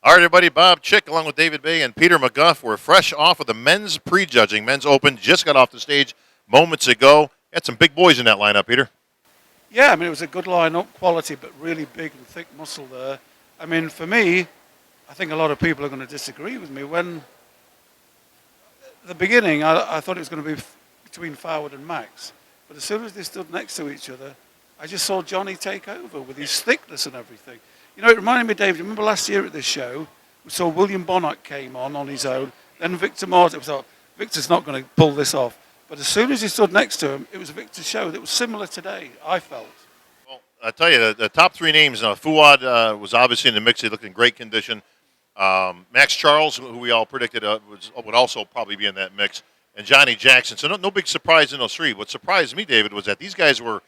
All right, everybody. Bob Chick along with David Bay and Peter McGuff. We're fresh off of the men's prejudging. Men's Open just got off the stage moments ago. Had some big boys in that lineup, Peter. Yeah, I mean, it was a good lineup, quality, but really big and thick muscle there. I mean, for me, I think a lot of people are going to disagree with me. When at the beginning, I thought it was going to be between Forward and Max. But as soon as they stood next to each other, I just saw Johnny take over with his thickness and everything. You know, it reminded me, David, remember last year at this show, we saw William Bonnock came on his own, then Victor Martin. We thought, Victor's not going to pull this off. But as soon as he stood next to him, it was Victor's show. It was similar today, I felt. Well, I tell you, the top three names, Fuad was obviously in the mix. He looked in great condition. Max Charles, who we all predicted would also probably be in that mix, and Johnny Jackson. So no big surprise in those three. What surprised me, David, was that these guys were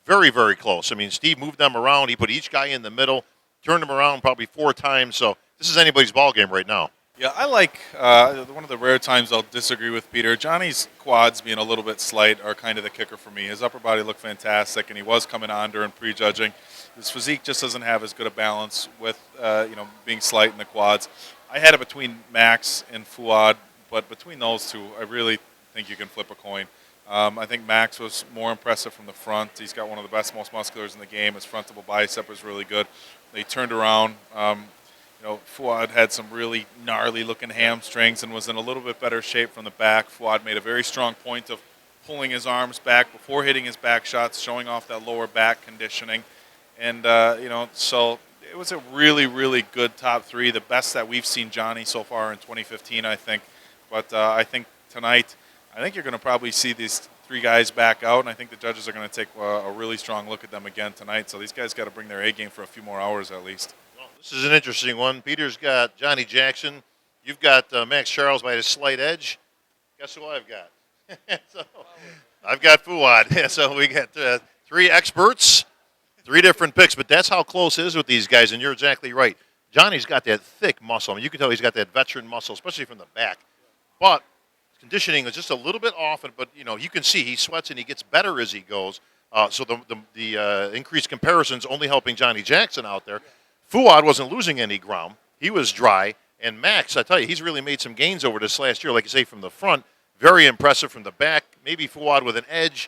very, very close. I mean, Steve moved them around. He put each guy in the middle, turned them around probably 4 times. So this is anybody's ball game right now. Yeah, I like one of the rare times I'll disagree with Peter. Johnny's quads being a little bit slight are kind of the kicker for me. His upper body looked fantastic, and he was coming on during prejudging. His physique just doesn't have as good a balance with being slight in the quads. I had it between Max and Fuad, but between those two, I really think you can flip a coin. I think Max was more impressive from the front. He's got one of the best, most musculars in the game. His frontable bicep was really good. They turned around. Fuad had some really gnarly-looking hamstrings and was in a little bit better shape from the back. Fuad made a very strong point of pulling his arms back before hitting his back shots, showing off that lower back conditioning. And, so it was a really, really good top three, the best that we've seen Johnny so far in 2015, I think. But I think tonight, you're going to probably see these 3 guys back out, and I think the judges are going to take a really strong look at them again tonight. So these guys got to bring their A game for a few more hours at least. This is an interesting one. Peter's got Johnny Jackson. You've got Max Charles by a slight edge. Guess who I've got? I've got Fuad. So we got 3 experts, 3 different picks. But that's how close it is with these guys, and you're exactly right. Johnny's got that thick muscle. I mean, you can tell he's got that veteran muscle, especially from the back. But conditioning is just a little bit off. But, you can see he sweats and he gets better as he goes. So the increased comparisons only helping Johnny Jackson out there. Fuad wasn't losing any ground. He was dry. And Max, I tell you, he's really made some gains over this last year, like you say, from the front. Very impressive from the back. Maybe Fuad with an edge.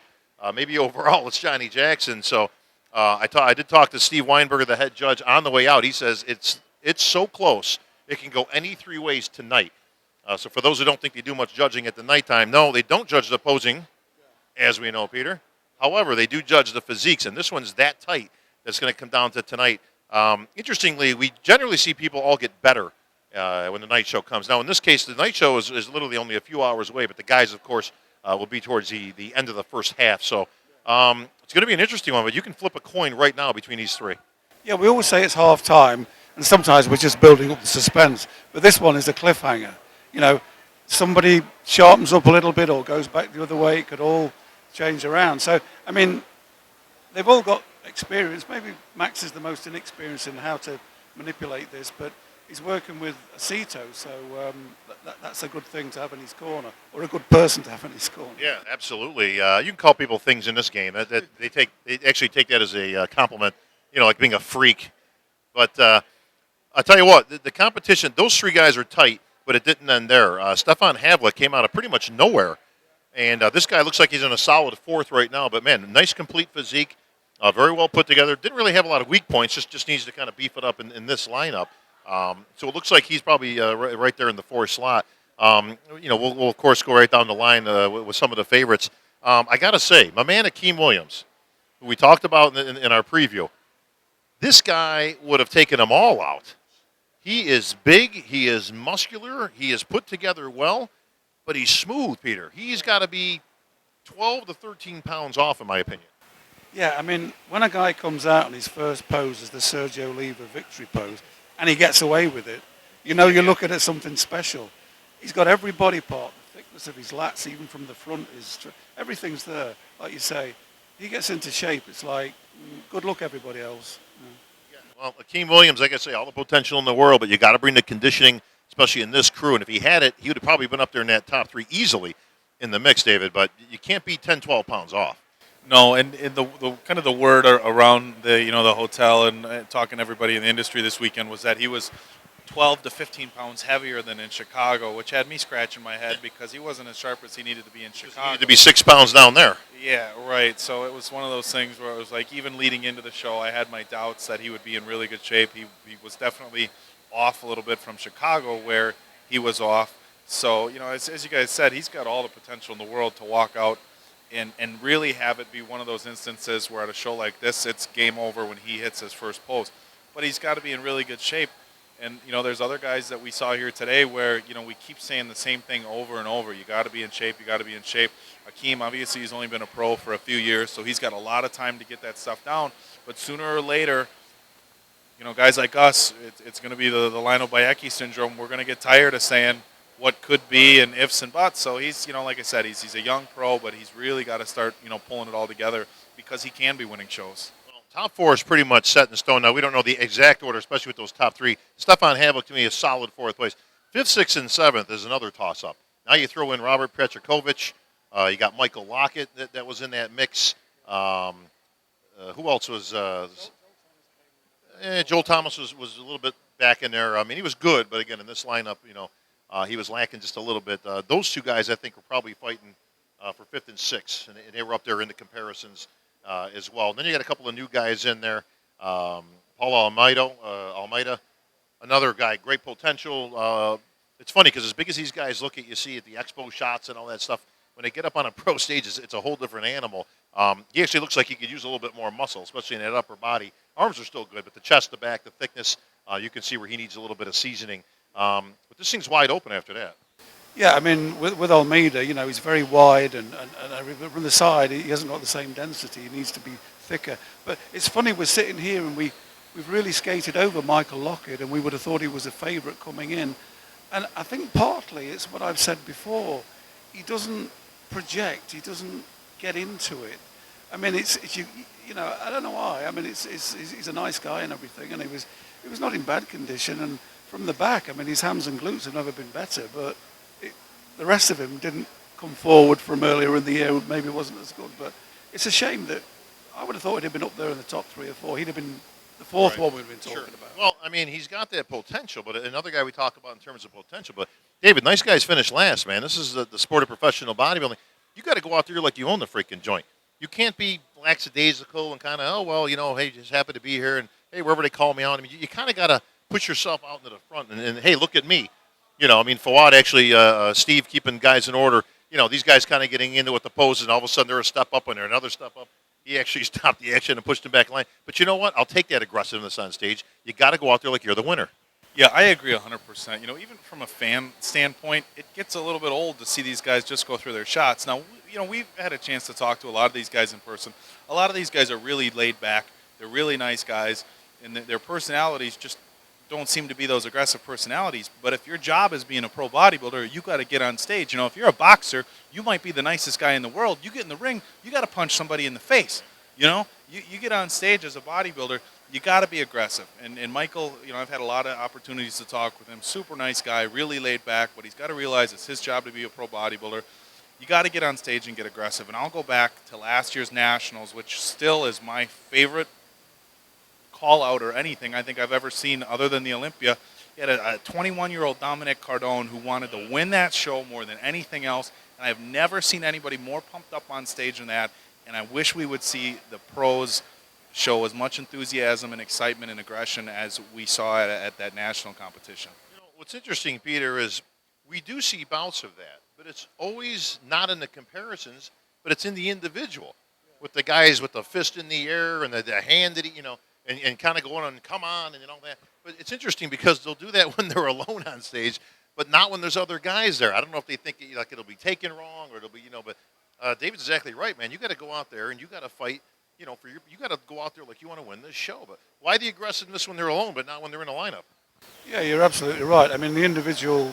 Maybe overall it's Johnny Jackson. So I did talk to Steve Weinberger, the head judge, on the way out. He says it's so close, it can go any 3 ways tonight. So for those who don't think they do much judging at the nighttime, no, they don't judge the posing, as we know, Peter. However, they do judge the physiques, and this one's that tight that's going to come down to tonight. Interestingly, we generally see people all get better when the night show comes. Now, in this case, the night show is literally only a few hours away, but the guys, of course, will be towards the end of the first half. So it's going to be an interesting one, but you can flip a coin right now between these 3. Yeah, we always say it's half-time, and sometimes we're just building up the suspense. But this one is a cliffhanger. Somebody sharpens up a little bit or goes back the other way. It could all change around. So, I mean, they've all got experience. Maybe Max is the most inexperienced in how to manipulate this, but he's working with Aceto, so that's a good thing to have in his corner, or a good person to have in his corner. Yeah, absolutely. You can call people things in this game. They actually take that as a compliment, like being a freak. But I'll tell you what, the competition, those 3 guys are tight, but it didn't end there. Stefan Hav came out of pretty much nowhere, and this guy looks like he's in a solid 4th right now. But, man, nice complete physique. Very well put together. Didn't really have a lot of weak points. Just needs to kind of beef it up in this lineup. So it looks like he's probably right there in the 4th slot. We'll of course go right down the line with some of the favorites. I got to say, my man AEM Williams, who we talked about in our preview, this guy would have taken them all out. He is big. He is muscular. He is put together well, but he's smooth, Peter. He's got to be 12 to 13 pounds off, in my opinion. Yeah, I mean, when a guy comes out on his first pose as the Sergio Oliva victory pose, and he gets away with it, you're looking at something special. He's got every body part, the thickness of his lats, even from the front, everything's there. Like you say, he gets into shape. It's like, good luck, everybody else. Yeah. Well, AEM Williams, like I say, all the potential in the world, but you got to bring the conditioning, especially in this crew. And if he had it, he would have probably been up there in that top 3 easily in the mix, David. But you can't be 10, 12 pounds off. No, and the kind of the word around the hotel and talking to everybody in the industry this weekend was that he was 12 to 15 pounds heavier than in Chicago, which had me scratching my head because he wasn't as sharp as he needed to be in Chicago. He needed to be 6 pounds down there. Yeah, right. So it was one of those things where it was like, even leading into the show, I had my doubts that he would be in really good shape. He was definitely off a little bit from Chicago, where he was off. So, you know, as you guys said, he's got all the potential in the world to walk out and really have it be one of those instances where at a show like this, it's game over when he hits his first post. But he's got to be in really good shape. And, you know, there's other guys that we saw here today where, you know, we keep saying the same thing over and over. You got to be in shape. You got to be in shape. Akeem, obviously, he's only been a pro for a few years, so he's got a lot of time to get that stuff down. But sooner or later, you know, guys like us, it's going to be the Lionel Bayeki syndrome. We're going to get tired of saying what could be and ifs and buts. So he's, you know, like I said, he's a young pro, but he's really got to start, you know, pulling it all together because he can be winning shows. Top four is pretty much set in stone now. We don't know the exact order, especially with those top three. Stefan Hav, to me, is solid fourth place. Fifth, sixth, and seventh is another toss-up. Now you throw in Robert Prejudging. You got Michael Lockett that was in that mix. Who else was? Joel Thomas was a little bit back in there. I mean, he was good, but again, in this lineup, you know, he was lacking just a little bit. Those two guys, I think, were probably fighting for fifth and sixth, and they were up there in the comparisons as well. And then you got a couple of new guys in there. Paul Almeida, another guy, great potential. It's funny because as big as these guys look at, you see at the expo shots and all that stuff, when they get up on a pro stage, it's a whole different animal. He actually looks like he could use a little bit more muscle, especially in that upper body. Arms are still good, but the chest, the back, the thickness, you can see where he needs a little bit of seasoning. But this thing's wide open after that. Yeah, I mean, with Almeida, you know, he's very wide, and from the side, he hasn't got the same density. He needs to be thicker. But it's funny, we're sitting here and we've really skated over Michael Lockett, and we would have thought he was a favourite coming in. And I think partly it's what I've said before. He doesn't project. He doesn't get into it. I mean, it's you know, I don't know why. I mean, he's a nice guy and everything, and he was not in bad condition. And from the back, I mean, his hams and glutes have never been better, but the rest of him didn't come forward from earlier in the year. Maybe it wasn't as good, but it's a shame that I would have thought he'd have been up there in the top 3 or 4. He'd have been the fourth one we've been talking about. Well, I mean, he's got that potential, but another guy we talk about in terms of potential. But David, nice guys finish last, man. This is the sport of professional bodybuilding. You got to go out there like you own the freaking joint. You can't be lackadaisical and kind of, oh, well, you know, hey, just happy to be here, and hey, wherever they call me on. I mean, you kind of got to put yourself out into the front and hey, look at me. You know, I mean, Fawad actually, Steve keeping guys in order. You know, these guys kind of getting into it, the poses, and all of a sudden they're a step up and they're another step up. He actually stopped the action and pushed him back in line. But you know what? I'll take that aggressiveness on stage. You got to go out there like you're the winner. Yeah, I agree 100%. You know, even from a fan standpoint, it gets a little bit old to see these guys just go through their shots. Now, you know, we've had a chance to talk to a lot of these guys in person. A lot of these guys are really laid back. They're really nice guys, and their personalities just don't seem to be those aggressive personalities. But if your job is being a pro bodybuilder, you got to get on stage. You know, if you're a boxer, you might be the nicest guy in the world. You get in the ring, you got to punch somebody in the face. You know, you get on stage as a bodybuilder, you got to be aggressive. And Michael, you know, I've had a lot of opportunities to talk with him. Super nice guy, really laid back. But he's got to realize it's his job to be a pro bodybuilder. You got to get on stage and get aggressive. And I'll go back to last year's Nationals, which still is my favorite call out or anything I think I've ever seen other than the Olympia. He had a 21-year-old Dominic Cardone who wanted to win that show more than anything else, and I've never seen anybody more pumped up on stage than that, and I wish we would see the pros show as much enthusiasm and excitement and aggression as we saw at that national competition. You know, what's interesting, Peter, is we do see bouts of that, but it's always not in the comparisons, but it's in the individual, with the guys with the fist in the air and the hand that, you know, and kind of going on, come on, and all that. But it's interesting because they'll do that when they're alone on stage, but not when there's other guys there. I don't know if they think like it'll be taken wrong or it'll be, you know, but David's exactly right, man. You got to go out there and you got to fight, you know, you got to go out there like you want to win this show. But why the aggressiveness when they're alone, but not when they're in a lineup? Yeah, you're absolutely right. I mean, the individual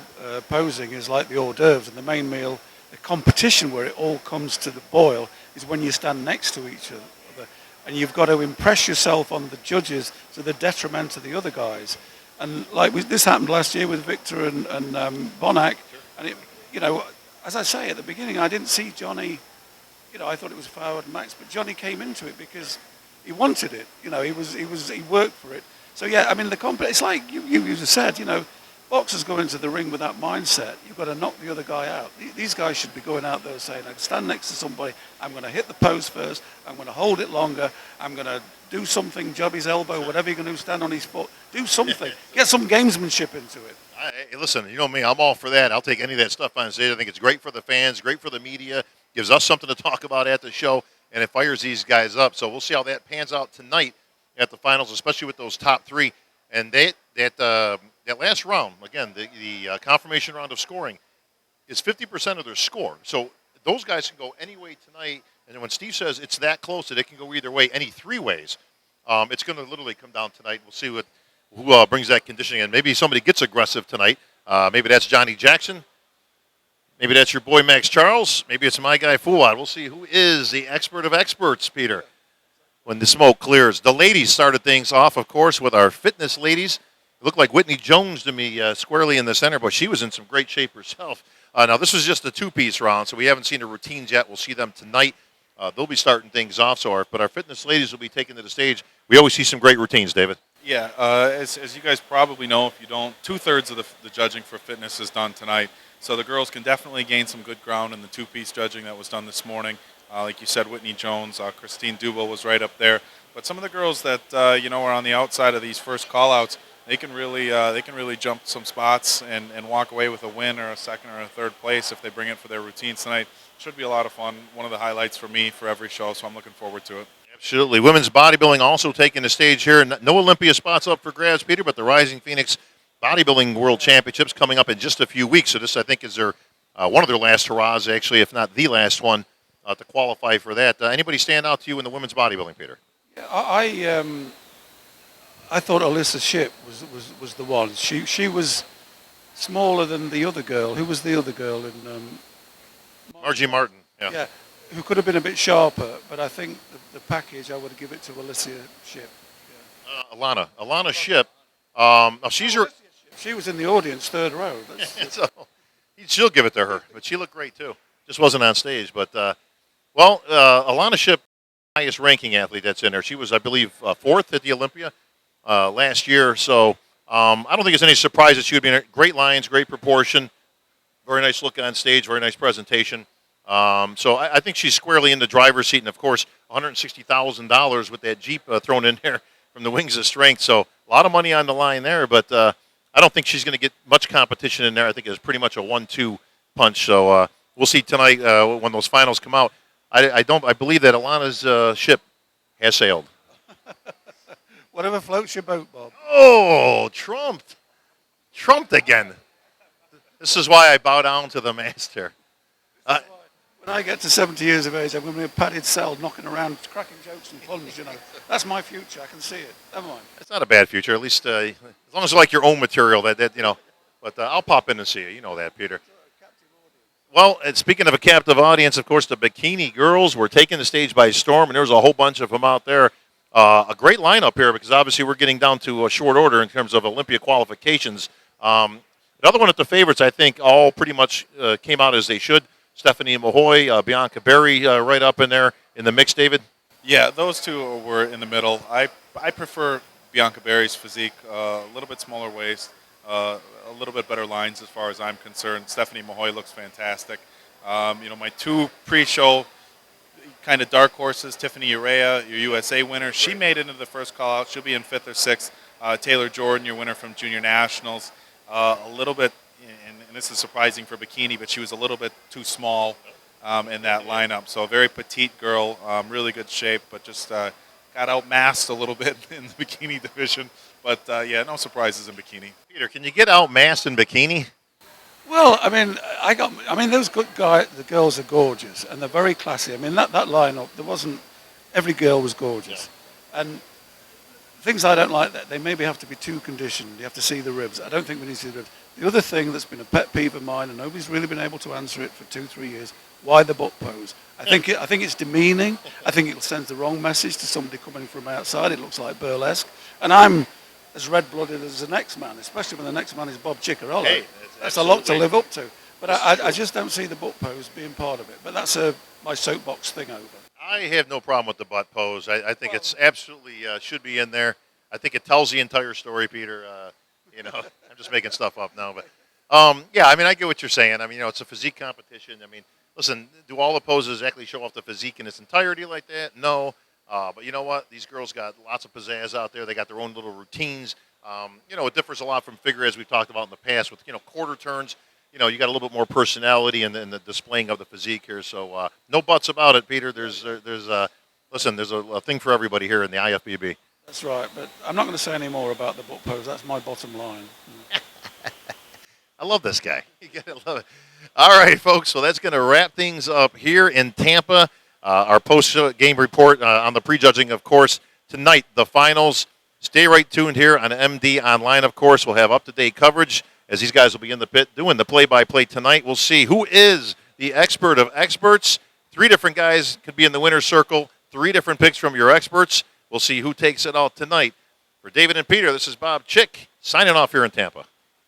posing is like the hors d'oeuvres, and the main meal, the competition where it all comes to the boil is when you stand next to each other. And you've got to impress yourself on the judges to the detriment to the other guys. And like this happened last year with Victor and Bonac. And, it, you know, as I say at the beginning, I didn't see Johnny, you know, I thought it was Foward and Max, but Johnny came into it because he wanted it. You know, he worked for it. So yeah, I mean it's like you just said, boxers go into the ring with that mindset. You've got to knock the other guy out. These guys should be going out there saying, I can stand next to somebody, I'm going to hit the post first, I'm going to hold it longer, I'm going to do something, jab his elbow, whatever you're going to do, stand on his foot, do something. Get some gamesmanship into it. Hey, listen, you know me, I'm all for that. I'll take any of that stuff on stage. I think it's great for the fans, great for the media, gives us something to talk about at the show, and it fires these guys up. So we'll see how that pans out tonight at the finals, especially with those top three. And that last round, again, the confirmation round of scoring, is 50% of their score. So those guys can go any way tonight. And when Steve says it's that close that it can go either way, any three ways, it's going to literally come down tonight. We'll see who brings that conditioning in. Maybe somebody gets aggressive tonight. Maybe that's Johnny Jackson. Maybe that's your boy Max Charles. Maybe it's my guy Fuad. We'll see who is the expert of experts, Peter, when the smoke clears. The ladies started things off, of course, with our fitness ladies. It looked like Whitney Jones to me squarely in the center, but she was in some great shape herself. Now, this was just a two-piece round, so we haven't seen the routines yet. We'll see them tonight. They'll be starting things off, but our fitness ladies will be taken to the stage. We always see some great routines, David. Yeah, as you guys probably know, if you don't, 2/3 of the judging for fitness is done tonight. So the girls can definitely gain some good ground in the two-piece judging that was done this morning. Like you said, Whitney Jones, Christine Dubo was right up there. But some of the girls that are on the outside of these first call-outs, they can really jump some spots and walk away with a win or a second or a third place if they bring it for their routines tonight. Should be a lot of fun. One of the highlights for me for every show, so I'm looking forward to it. Absolutely. Women's bodybuilding also taking the stage here. No Olympia spots up for grabs, Peter, but the Rising Phoenix Bodybuilding World Championships coming up in just a few weeks. So this, I think, is their one of their last hurrahs, actually, if not the last one, to qualify for that. Anybody stand out to you in the women's bodybuilding, Peter? Yeah, I thought Alyssa Shipp was the one. She was smaller than the other girl. Who was the other girl in? Margie Martin. Yeah, who could have been a bit sharper, but I think the package I would give it to Alyssa Shipp. Yeah. Alana Shipp. She was in the audience, third row. So, she'll give it to her, but she looked great too. Just wasn't on stage, but Alana Shipp, highest ranking athlete that's in there. She was, I believe, fourth at the Olympia last year. So I don't think it's any surprise that she would be in there. Great lines, great proportion, very nice look on stage, very nice presentation. So I think she's squarely in the driver's seat, and of course, $160,000 with that Jeep thrown in there from the Wings of Strength. So a lot of money on the line there, but I don't think she's going to get much competition in there. I think it's pretty much a 1-2 punch. So we'll see tonight when those finals come out. I believe that Alana's ship has sailed. Whatever floats your boat, Bob. Oh, trumped again. This is why I bow down to the master. When I get to 70 years of age, I'm going to be in a padded cell knocking around, cracking jokes and puns, That's my future. I can see it. Never mind. It's not a bad future, at least as long as you like your own material. But I'll pop in and see you. You know that, Peter. Well, and speaking of a captive audience, of course, the Bikini girls were taking the stage by storm, and there was a whole bunch of them out there. A great lineup here because obviously we're getting down to a short order in terms of Olympia qualifications. Another one of the favorites, I think, all pretty much came out as they should. Stephanie Mahoy, Bianca Berry right up in there in the mix, David? Yeah, those two were in the middle. I prefer Bianca Berry's physique, a little bit smaller waist, a little bit better lines as far as I'm concerned. Stephanie Mahoy looks fantastic. My two pre-show kind of dark horses, Tiffany Urea, your USA winner, she made it into the first call-out. She'll be in 5th or 6th. Taylor Jordan, your winner from Junior Nationals, a little bit, and this is surprising for Bikini, but she was a little bit too small in that lineup. So a very petite girl, really good shape, but just got outmassed a little bit in the Bikini division. But, no surprises in Bikini. Peter, can you get outmassed in Bikini? Well, those good guys, the girls are gorgeous, and they're very classy. I mean, that lineup, every girl was gorgeous. Yeah. And things I don't like, that they maybe have to be too conditioned. You have to see the ribs. I don't think we need to see the ribs. The other thing that's been a pet peeve of mine, and nobody's really been able to answer it for 2-3 years, why the butt pose? I think it's demeaning. I think it sends the wrong message to somebody coming from outside. It looks like burlesque. And I'm as red-blooded as the next man, especially when the next man is Bob Ciccarello. Hey, that's a lot to live up to. But I just don't see the butt pose being part of it. But that's my soapbox thing over. I have no problem with the butt pose. I think it's absolutely should be in there. I think it tells the entire story, Peter. I'm just making stuff up now, but yeah, I mean, I get what you're saying. I mean, it's a physique competition. I mean, listen, do all the poses actually show off the physique in its entirety like that? No. But you know what? These girls got lots of pizzazz out there. They got their own little routines. It differs a lot from figure, as we've talked about in the past with, quarter turns. You got a little bit more personality in the displaying of the physique here. So no buts about it, Peter. There's a thing for everybody here in the IFBB. That's right, but I'm not going to say any more about the butt pose. That's my bottom line. I love this guy. You gotta love it. All right, folks. So that's going to wrap things up here in Tampa. Our post-game report on the prejudging, of course, tonight, the finals. Stay right tuned here on MD Online, of course. We'll have up-to-date coverage as these guys will be in the pit doing the play-by-play tonight. We'll see who is the expert of experts. 3 different guys could be in the winner's circle. 3 different picks from your experts. We'll see who takes it all tonight. For David and Peter, this is Bob Chick signing off here in Tampa.